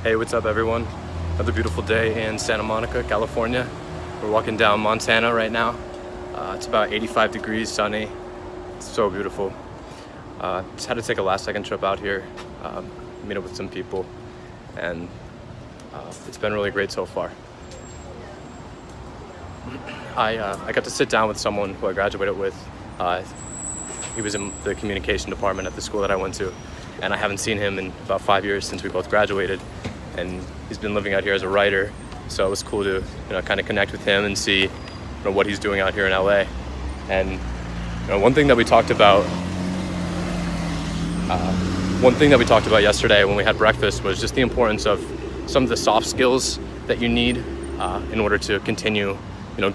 Hey, what's up everyone? Another beautiful day in Santa Monica, California. We're walking down Montana right now. It's about 85 degrees, sunny. It's so beautiful. Just had to take a last second trip out here, meet up with some people, and it's been really great so far. I got to sit down with someone who I graduated with. He was in the communication department at the school that I went to, and I haven't seen him in about 5 years since we both graduated. And he's been living out here as a writer, so it was cool to kind of connect with him and see what he's doing out here in LA. And one thing that we talked about yesterday when we had breakfast was just the importance of some of the soft skills that you need in order to continue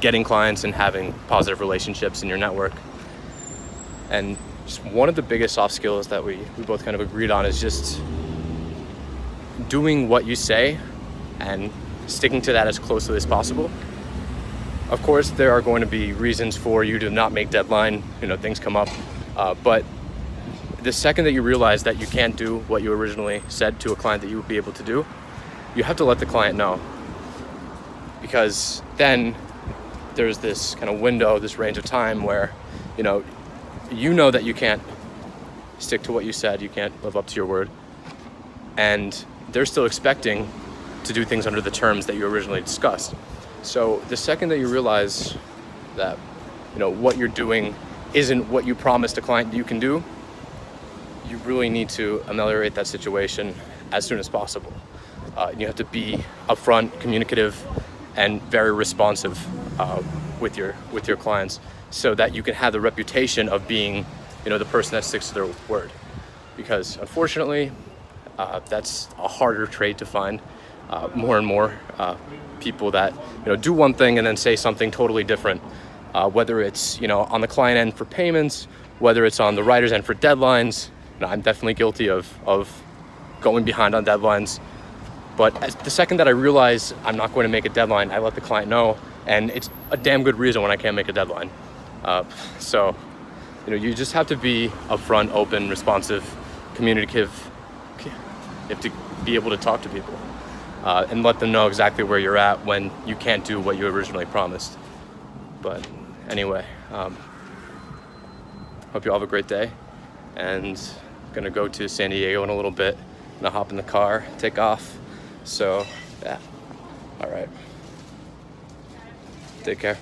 getting clients and having positive relationships in your network. And just one of the biggest soft skills that we both kind of agreed on is just doing what you say and sticking to that as closely as possible. Of course, there are going to be reasons for you to not make deadline, things come up, but the second that you realize that you can't do what you originally said to a client that you would be able to do, you have to let the client know, because then there's this kind of window, this range of time where you know that you can't stick to what you said, you can't live up to your word, and they're still expecting to do things under the terms that you originally discussed. So the second that you realize that what you're doing isn't what you promised a client you can do, you really need to ameliorate that situation as soon as possible. You have to be upfront, communicative, and very responsive with your clients, so that you can have the reputation of being the person that sticks to their word. Because unfortunately, that's a harder trait to find. More and more people that do one thing and then say something totally different, whether it's on the client end for payments, whether it's on the writer's end for deadlines. I'm definitely guilty of going behind on deadlines, but the second that I realize I'm not going to make a deadline, I let the client know, and it's a damn good reason when I can't make a deadline. So you just have to be upfront, open, responsive, communicative. You have to be able to talk to people and let them know exactly where you're at when you can't do what you originally promised. But anyway, hope you all have a great day, and I'm gonna go to San Diego in a little bit, and I'll hop in the car, take off. So yeah, all right, take care.